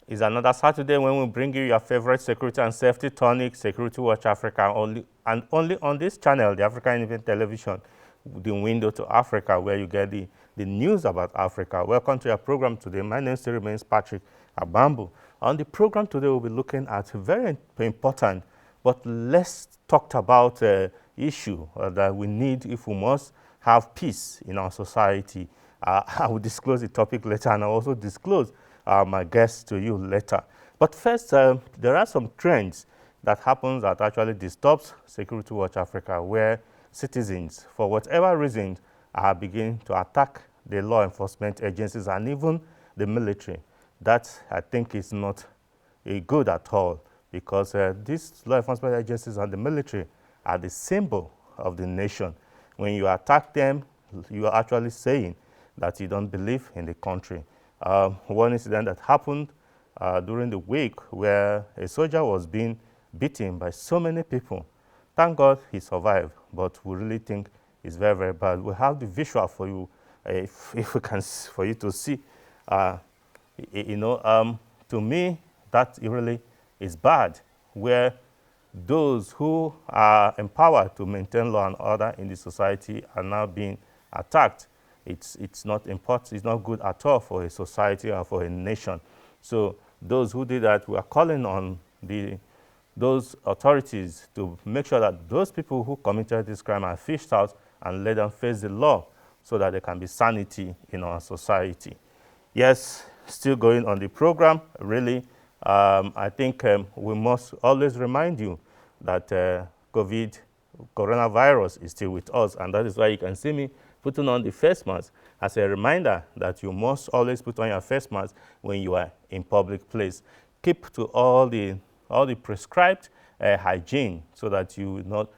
It's another Saturday when we bring you your favorite security and safety tonic, Security Watch Africa, only on this channel, the African Independent Television, the window to Africa, where you get the news about Africa. Welcome to your program today. My name still remains Patrick Abambu. On the program today, we'll be looking at a very important but less talked about issue that we need if we must have peace in our society. I will disclose the topic later, and I'll also disclose my guests to you later. But first, there are some trends that happens that actually disturbs Security Watch Africa, where citizens, for whatever reason, are beginning to attack the law enforcement agencies and even the military. That, I think, is not good at all, because these law enforcement agencies and the military are the symbol of the nation. When you attack them, you are actually saying that you don't believe in the country. One incident that happened during the week where a soldier was being beaten by so many people. Thank God he survived, but we really think it's very, very bad. We have the visual for you, if we can, for you to see. To me, that really is bad, where those who are empowered to maintain law and order in the society are now being attacked. It's not important. It's not good at all for a society or for a nation. So those who did that, we are calling on those authorities to make sure that those people who committed this crime are fished out and let them face the law, so that there can be sanity in our society. Yes, still going on the program, really, I think we must always remind you that coronavirus is still with us, and that is why you can see me putting on the face mask as a reminder that you must always put on your face mask when you are in public place. Keep to all the prescribed hygiene, so that you will not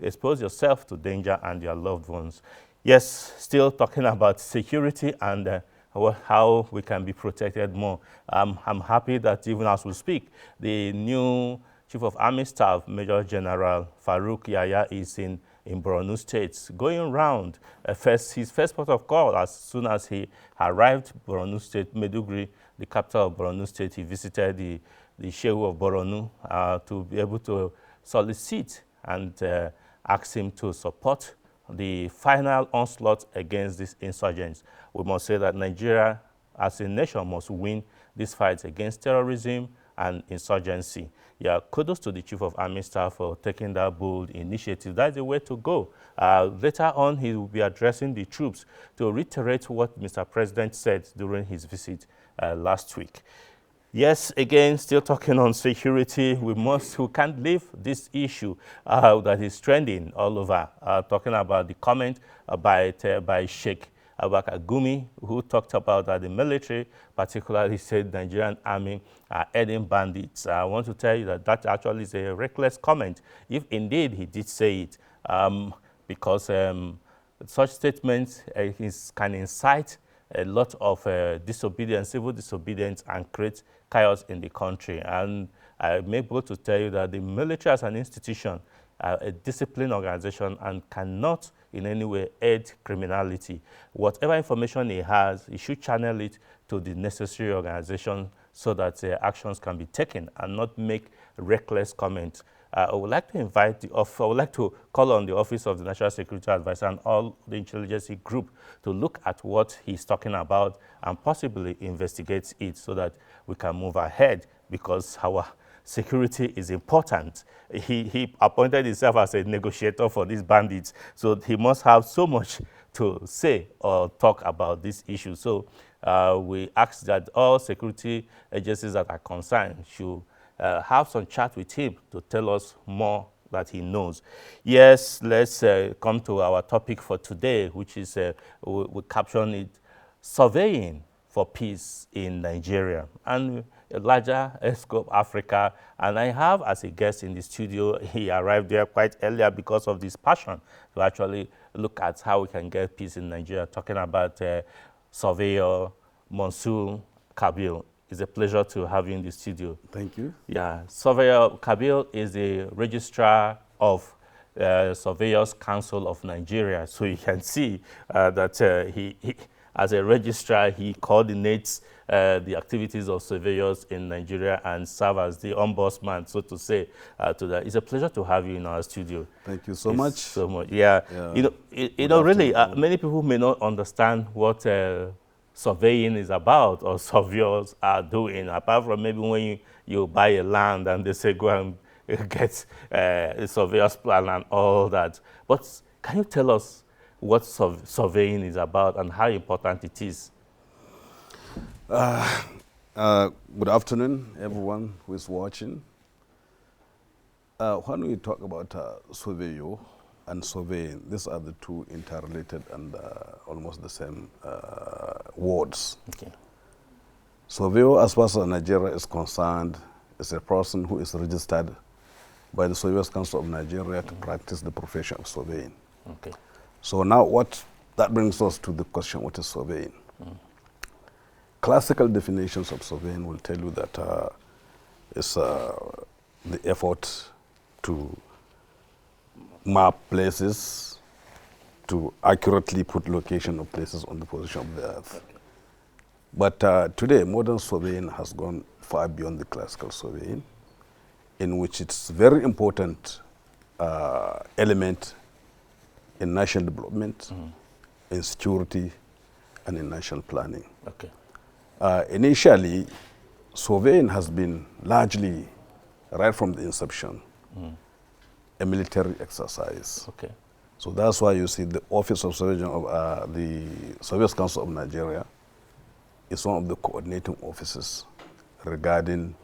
expose yourself to danger and your loved ones. Yes, still talking about security and how we can be protected more. I'm happy that even as we speak, the new Chief of Army Staff, Major General Farouk Yahya, is in Borno State, going around. His first port of call, as soon as he arrived Borno State, Maiduguri, the capital of Borno State, he visited the Shehu of Borno to be able to solicit and ask him to support the final onslaught against these insurgents. We must say that Nigeria as a nation must win this fight against terrorism and insurgency. Yeah, kudos to the Chief of Army Staff for taking that bold initiative. That's the way to go. Later on, he will be addressing the troops to reiterate what Mr. President said during his visit last week. Yes, again, still talking on security, we can't leave this issue that is trending all over, talking about the comment by Sheikh Abubakar Gumi, who talked about that the military, particularly said Nigerian army, are aiding bandits. I want to tell you that actually is a reckless comment, if indeed he did say it, because such statements can incite a lot of disobedience, civil disobedience, and create chaos in the country. And I may be able to tell you that the military as an institution, a disciplined organization, and cannot in any way aid criminality. Whatever information he has, he should channel it to the necessary organization so that actions can be taken and not make reckless comments. I would like to call on the Office of the National Security Advisor and all the intelligence group to look at what he's talking about and possibly investigate it, so that we can move ahead, because our security is important. He appointed himself as a negotiator for these bandits, so he must have so much to say or talk about this issue. So we ask that all security agencies that are concerned should have some chat with him to tell us more that he knows. Yes, let's come to our topic for today, which is, we caption it, Surveying for Peace in Nigeria and a larger scope Africa. And I have as a guest in the studio, he arrived there quite earlier because of this passion to actually look at how we can get peace in Nigeria, talking about Surveyor Mansour Kabil. It's a pleasure to have you in the studio. Thank you. Yeah, Surveyor Kabil is the registrar of Surveyors Council of Nigeria. So you can see that As a registrar, he coordinates the activities of surveyors in Nigeria and serve as the ombudsman, so to say, to that. It's a pleasure to have you in our studio. Thank you so much. So much. Yeah. You know, really, many people may not understand what surveying is about or surveyors are doing, apart from maybe when you buy a land and they say go and get a surveyor's plan and all that. But can you tell us what surveying is about and how important it is? Good afternoon, everyone who is watching. When we talk about surveyor and surveying, these are the two interrelated and almost the same words. Okay. Surveyor, as far as Nigeria is concerned, is a person who is registered by the Surveyors Council of Nigeria to practice the profession of surveying. Okay. So now that brings us to the question, what is surveying? Classical definitions of surveying will tell you that it's the effort to map places, to accurately put location of places on the position of the earth. Okay. But today, modern surveying has gone far beyond the classical surveying, in which it's very important element in national development, in security, and in national planning. Okay. Initially, surveying has been largely, right from the inception, a military exercise. Okay. So that's why you see the Office of Surveillance of the Surveyors Council of Nigeria is one of the coordinating offices regarding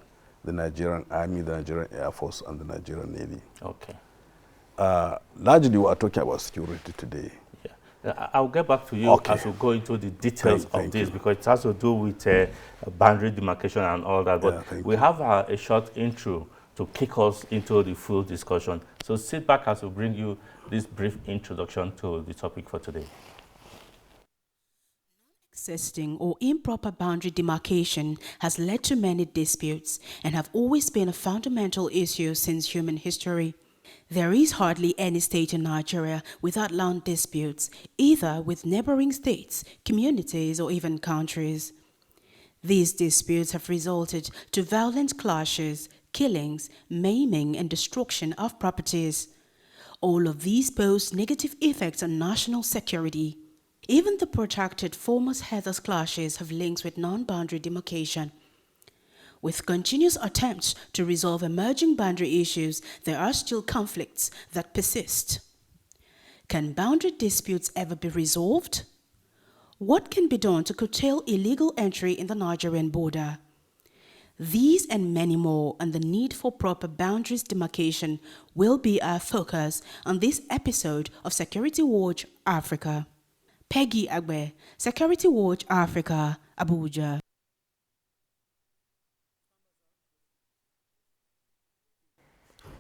the Nigerian Army, the Nigerian Air Force, and the Nigerian Navy. Okay. Largely, we are talking about security today. Yeah. I'll get back to you as we go into the details of this, because it has to do with boundary demarcation and all that. But we have a short intro to kick us into the full discussion. So sit back as we bring you this brief introduction to the topic for today. Non-existing or improper boundary demarcation has led to many disputes and have always been a fundamental issue since human history. There is hardly any state in Nigeria without land disputes, either with neighboring states, communities, or even countries. These disputes have resulted to violent clashes, killings, maiming, and destruction of properties. All of these pose negative effects on national security. Even the protracted Foremost Heathers clashes have links with non-boundary demarcation. With continuous attempts to resolve emerging boundary issues, there are still conflicts that persist. Can boundary disputes ever be resolved? What can be done to curtail illegal entry in the Nigerian border? These and many more, and the need for proper boundaries demarcation, will be our focus on this episode of Security Watch Africa. Peggy Agbe, Security Watch Africa, Abuja.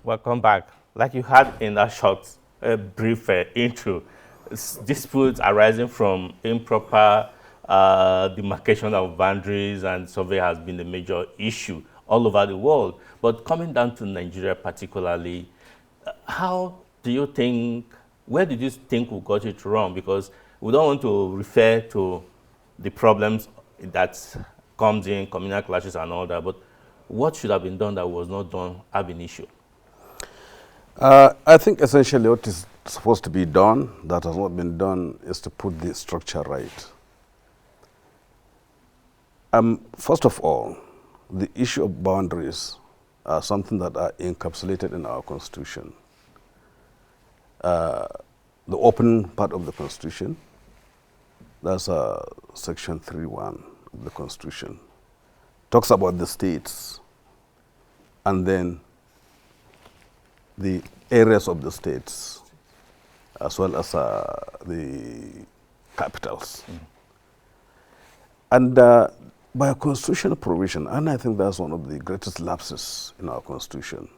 Welcome back. Like you had in that short, brief intro, disputes arising from improper demarcation of boundaries and survey has been a major issue all over the world. But coming down to Nigeria particularly, how do you think, where did you think we got it wrong? Because we don't want to refer to the problems that comes in, communal clashes and all that, but what should have been done that was not done ab initio? I think essentially what is supposed to be done that has not been done is to put the structure right. First of all, the issue of boundaries are something that are encapsulated in our Constitution. The open part of the Constitution, that's Section 3.1 of the Constitution, talks about the states and then the areas of the states, as well as the capitals. And by a constitutional provision, and I think that's one of the greatest lapses in our Constitution,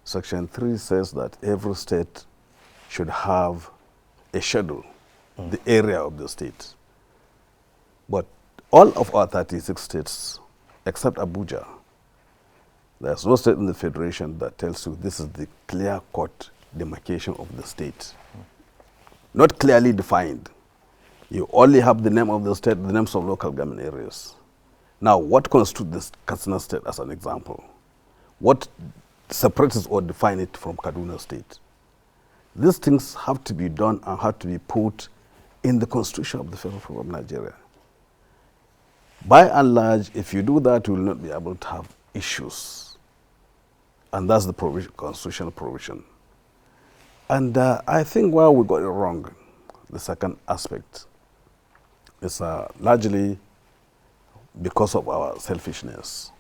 Section 3 says that every state should have a schedule, the area of the state. But all of our 36 states, except Abuja, there's no state in the Federation that tells you this is the clear-cut demarcation of the state. Not clearly defined. You only have the name of the state, the names of local government areas. Now, what constitutes this Katsina state as an example? What separates or defines it from Kaduna state? These things have to be done and have to be put in the constitution of the Federal Republic of Nigeria. By and large, if you do that, you will not be able to have issues. And that's the provision, constitutional provision. And I think where we got it wrong, the second aspect, is largely because of our selfishness.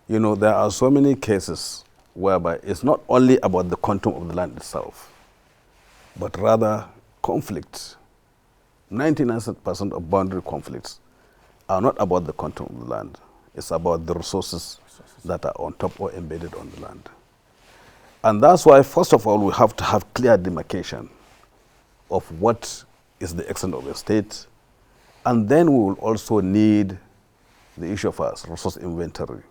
You know, there are so many cases whereby it's not only about the quantum of the land itself, but rather conflict. 99% of boundary conflicts are not about the quantum of the land. It's about the resources that are on top or embedded on the land. And that's why, first of all, we have to have clear demarcation of what is the extent of the state. And then we will also need the issue of us resource inventory.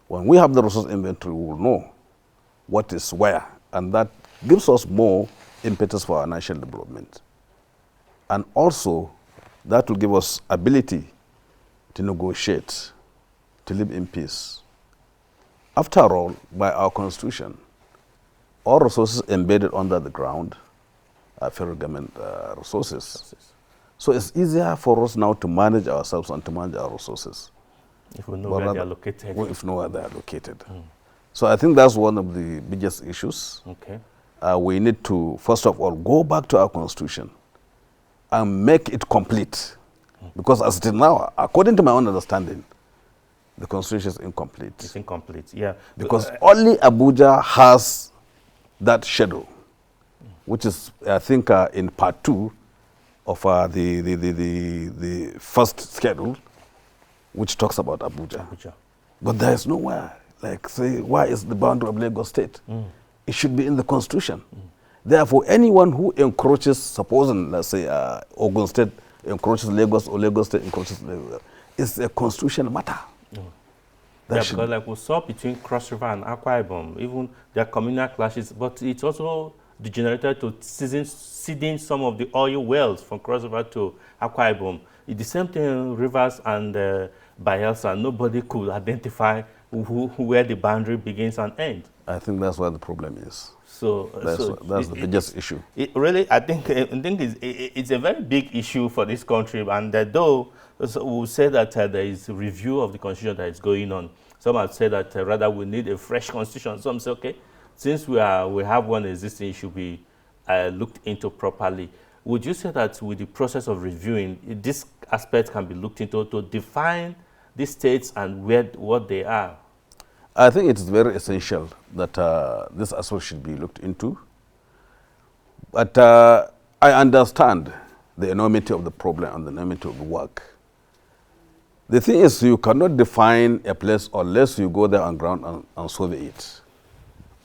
When we have the resource inventory, we will know what is where. And that gives us more impetus for our national development. And also, that will give us ability to negotiate, to live in peace. After all, by our constitution, all resources embedded under the ground are federal government resources. So it's easier for us now to manage ourselves and to manage our resources. If we know where they are located. Well, if we know where they are located. So I think that's one of the biggest issues. Okay. We need to, first of all, go back to our constitution and make it complete. Because as it is now, according to my own understanding, the constitution is incomplete. It's incomplete, yeah. Because only Abuja has that schedule, which is, I think, in part 2 of the first schedule, which talks about Abuja. But there is nowhere, like, say, why is the boundary of Lagos State? It should be in the constitution. Therefore, anyone who encroaches, supposing, let's say, Ogun State encroaches Lagos or Lagos State encroaches Lagos, it's a constitutional matter. Yeah, because like we saw between Cross River and Akwa Ibom, even their communal clashes, but it's also degenerated to ceding some of the oil wells from Cross River to Akwa Ibom. It's the same thing in Rivers and Bayelsa. Nobody could identify where the boundary begins and ends. I think that's where the problem is. So that's the biggest issue. It really, I think it's a very big issue for this country. And though we'll say that there is a review of the constitution that is going on, some have said that rather we need a fresh constitution. Some say, okay, since we have one existing, it should be looked into properly. Would you say that with the process of reviewing, this aspect can be looked into to define the states and what they are? I think it is very essential that this aspect should be looked into. But I understand the enormity of the problem and the enormity of the work. The thing is, you cannot define a place unless you go there on ground and survey it.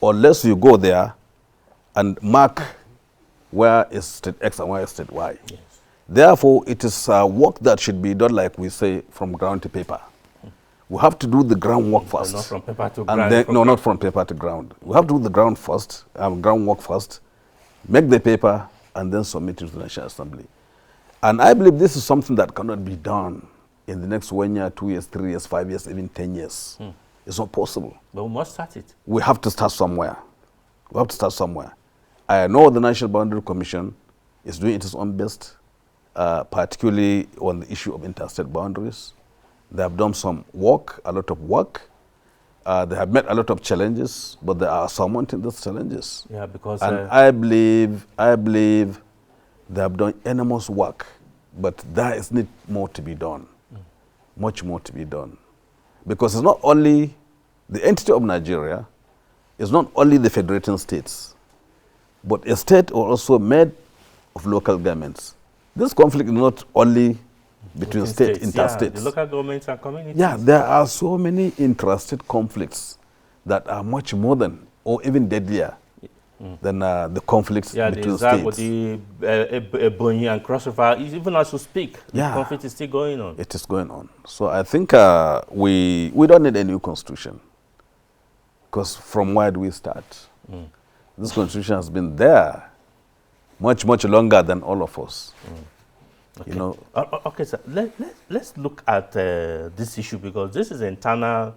Unless you go there and mark where is state X and where is state Y. Yes. Therefore, it is work that should be done, like we say, from ground to paper. We have to do the groundwork first. Not from paper to and ground. Then, no, not from paper to ground. We have to do the groundwork first, make the paper, and then submit it to the National Assembly. And I believe this is something that cannot be done in the next 1 year, 2 years, 3 years, 5 years, even 10 years. It's not possible. But we must start it. We have to start somewhere. We have to start somewhere. I know the National Boundary Commission is doing its own best, particularly on the issue of interstate boundaries. They have done some work, a lot of work. They have met a lot of challenges, but they are surmounting those challenges. Yeah, because I believe they have done enormous work, but there is need more to be done, much more to be done, because it's not only the entity of Nigeria, it's not only the federating states, but a state also made of local governments. This conflict is not only between states, interstates. Yeah, the local governments and communities. Yeah, there are so many intrastate conflicts that are much more than, or even deadlier than the conflicts between states. Yeah, the Ebonyi and Cross River, even as we speak, the conflict is still going on. It is going on. So I think we don't need a new constitution, because from where do we start? This constitution has been there much, much longer than all of us. Okay. You know, Okay, sir. Let's look at this issue, because this is an internal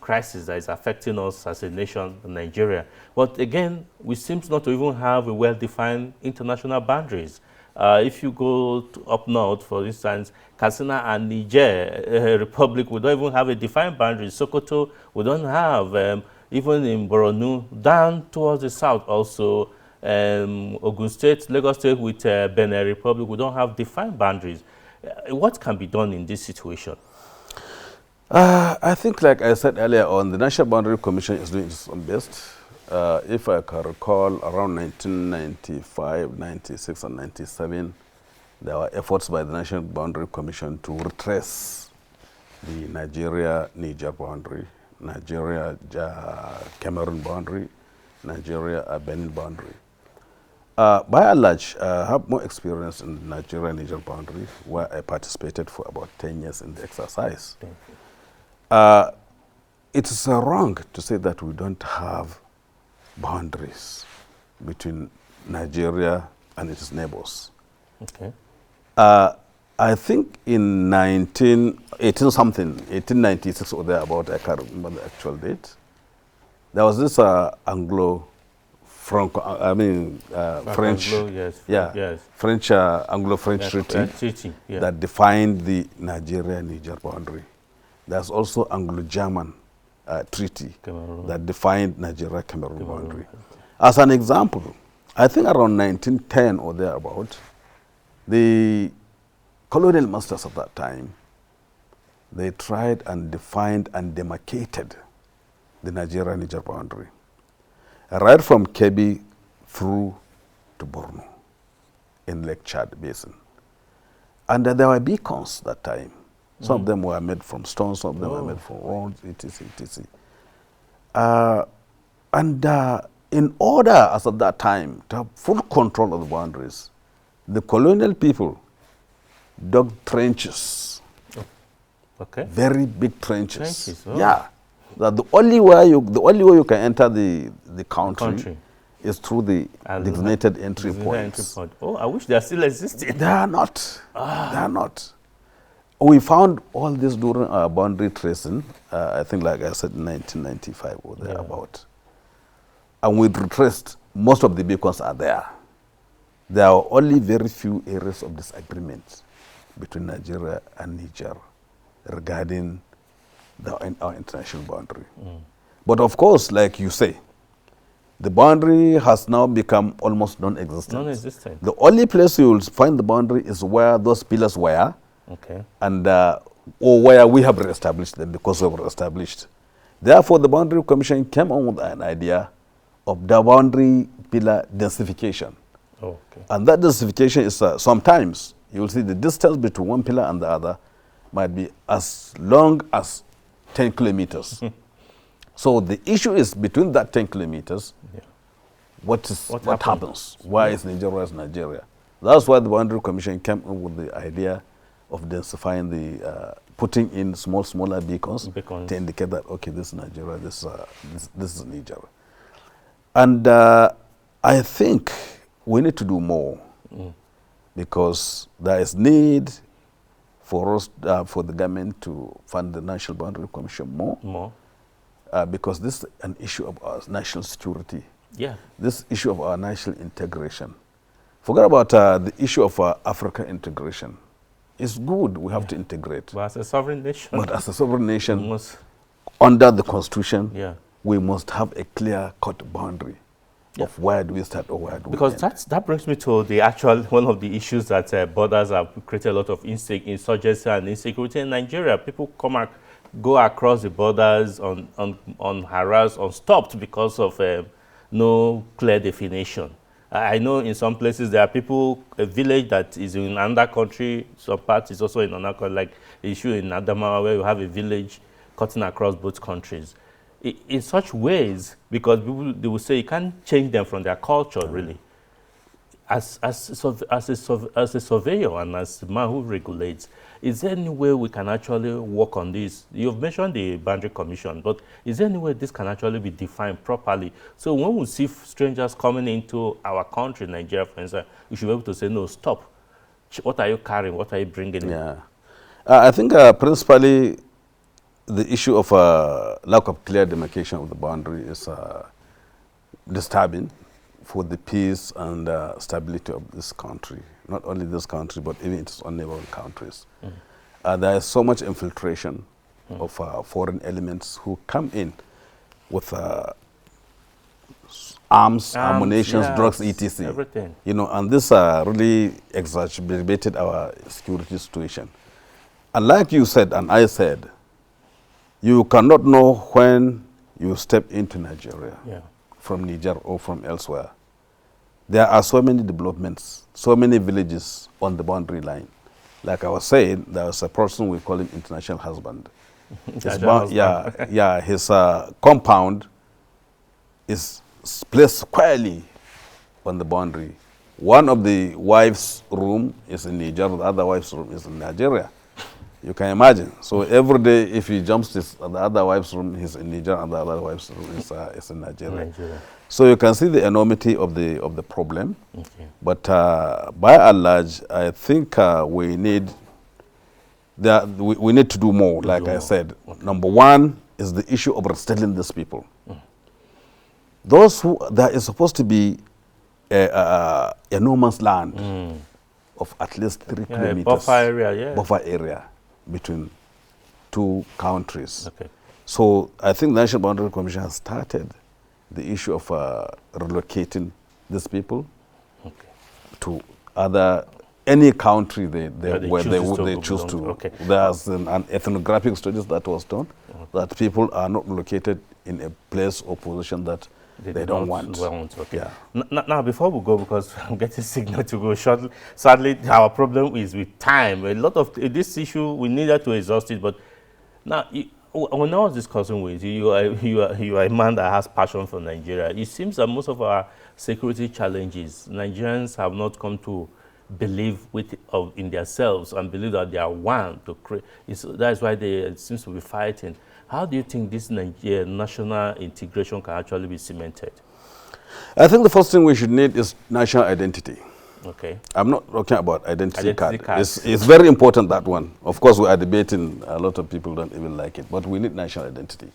crisis that is affecting us as a nation, Nigeria. But again, we seem not to even have a well-defined international boundaries. If you go up north, for instance, Katsina and Niger Republic, we don't even have a defined boundary. Sokoto, we don't have. Even in Borno, down towards the south also, Ogun State, Lagos State with Benin Republic, we don't have defined boundaries. What can be done in this situation? I think, like I said earlier on, the National Boundary Commission is doing its own best. If I can recall, around 1995, 96, and 97, there were efforts by the National Boundary Commission to retrace the Nigeria-Niger boundary, Nigeria-Cameroon boundary, Nigeria-Benin boundary. By and large, I have more experience in the Nigeria-Niger boundary, where I participated for about 10 years in the exercise. It is wrong to say that we don't have boundaries between Nigeria and its neighbors. Okay. I think in 1896 or thereabout, I can't remember the actual date, there was this Anglo-French, Anglo-French treaty that defined the Nigeria-Niger boundary. There's also Anglo-German treaty that defined Nigeria-Cameroon boundary. As an example, I think around 1910 or thereabout, the colonial masters of that time, they tried and defined and demarcated the Nigeria-Niger boundary, right from Kebbi through to Borno in Lake Chad Basin. And there were beacons that time. Some of them were made from stone, some of them were made from rods, etc., etc. In order, as of that time, to have full control of the boundaries, the colonial people dug trenches. Okay. Very big trenches. Trenches, oh. Yeah. That the only way you can enter the country is through the designated entry points. Oh, I wish they are still existing. They are not. They are not. We found all this during our boundary tracing, I think, like I said, in 1995 or thereabout. And we retraced, most of the beacons are there. There are only very few areas of disagreement between Nigeria and Niger regarding our international boundary. But of course, like you say, the boundary has now become almost non-existent. Non-existent. The only place you will find the boundary is where those pillars were, and or where we have re-established them because we were established. Therefore, the Boundary Commission came on with an idea of the boundary pillar densification. And that densification is sometimes you will see the distance between one pillar and the other might be as long as 10 kilometers. So the issue is between that 10 kilometers, what happens? Why is Nigeria, why is Nigeria? That's why the Boundary Commission came up with the idea of densifying putting in smaller beacons to indicate that, okay, this is Nigeria, this is Niger. And I think we need to do more because there is need for us, for the government to fund the National Boundary Commission more. Because this is an issue of our national security. This issue of our national integration. Forget about the issue of Africa integration. It's good, we have to integrate. But as a sovereign nation, under the Constitution, we must have a clear-cut boundary of where do we start or where do we end. Because that brings me to the one of the issues that borders have created a lot of insurgency and insecurity in Nigeria. People go across the borders unharassed, unstopped because of no clear definition. I know in some places there are people, a village that is in another country, some part is also in another country, like the issue in Adamawa where you have a village cutting across both countries. In such ways, because people, they will say you can't change them from their culture, really. as a surveyor and as a man who regulates, is there any way we can actually work on this? You've mentioned the Boundary Commission, but is there any way this can actually be defined properly? So when we see strangers coming into our country, Nigeria, for instance, we should be able to say, no, stop. What are you carrying? What are you bringing in? Yeah. I think principally the issue of lack of clear demarcation of the boundary is disturbing for the peace and stability of this country. Not only this country, but even its own neighboring countries. There is so much infiltration of foreign elements who come in with arms, ammunition, yes, drugs, etc. everything. You know, and this really exacerbated our security situation. And like you said, and I said, you cannot know when you step into Nigeria from Niger or from elsewhere. There are so many developments, so many villages on the boundary line. Like I was saying, there was a person, we call him international husband. His compound is placed squarely on the boundary. One of the wife's room is in Niger, the other wife's room is in Nigeria. You can imagine. So every day, if he jumps to the other wife's room, he's in Niger, and the other wife's room is in Nigeria. So you can see the enormity of the problem. Okay. But by and large, I think we need to do more. Like I said, number one is the issue of resettling these people. Those who there is supposed to be a no man's land of at least 3 kilometers buffer area between two countries. Okay. So I think the National Boundary Commission has started the issue of relocating these people to any country they choose to. Okay. There's an ethnographic studies that was done that people are not located in a place or position that they don't want. Okay. Yeah. Now, before we go, because I'm getting signal to go shortly, sadly, our problem is with time. A lot of this issue, we needed to exhaust it, but now, when I was discussing with you, you are a man that has passion for Nigeria. It seems that most of our security challenges, Nigerians have not come to believe in themselves and believe that they are one to create. That's why it seems to be fighting. How do you think this national integration can actually be cemented? I think the first thing we should need is national identity. Okay. I'm not talking about identity card. It's very important, that one. Of course, we are debating. A lot of people don't even like it, but we need national identity.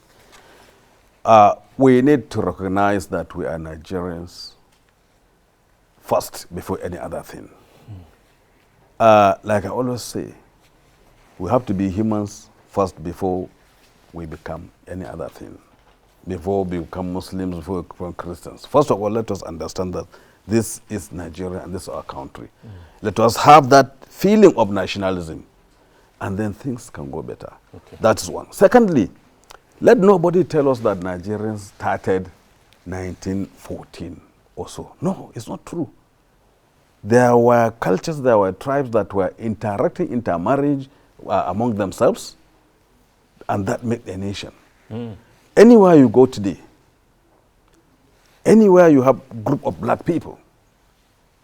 We need to recognize that we are Nigerians first before any other thing. Like I always say, we have to be humans first before we become any other thing. Before we become Muslims, before we become Christians. First of all, let us understand that this is Nigeria and this is our country. Let us have that feeling of nationalism, and then things can go better. Okay. That's one. Secondly, let nobody tell us that Nigerians started 1914 or so. No, it's not true. There were cultures, there were tribes that were interacting, intermarriage among themselves, and that made a nation. Anywhere you go today, anywhere you have a group of black people,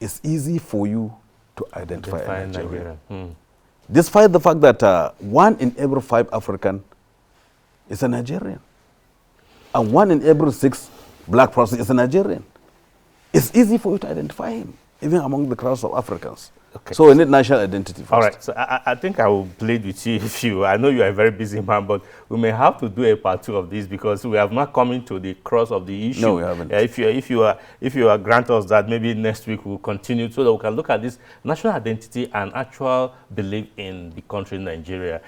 it's easy for you to identify a Nigerian. Despite the fact that 1 in every 5 African is a Nigerian, and 1 in every 6 black person is a Nigerian. It's easy for you to identify him, even among the crowds of Africans. Okay. So we need national identity first. All right, so I think I will plead with you I know you are a very busy man, but we may have to do a part 2 of this because we have not come into the cross of the issue. No, we haven't. If you are grant us that, maybe next week we'll continue so that we can look at this national identity and actual belief in the country Nigeria.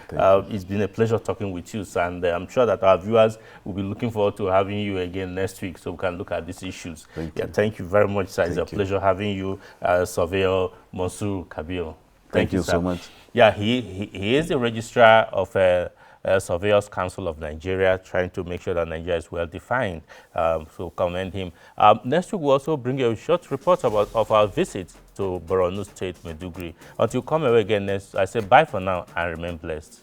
It's been a pleasure talking with you, sir, and I'm sure that our viewers will be looking forward to having you again next week so we can look at these issues. Thank you very much, sir. It's a pleasure having you, Surveyor Mansour Kabir. Thank you so much. Yeah, he is the registrar of Surveyors Council of Nigeria, trying to make sure that Nigeria is well defined. So commend him. Next week we'll also bring you a short report of our visit to Borno State, Maiduguri. Until you come away again next, I say bye for now and remain blessed.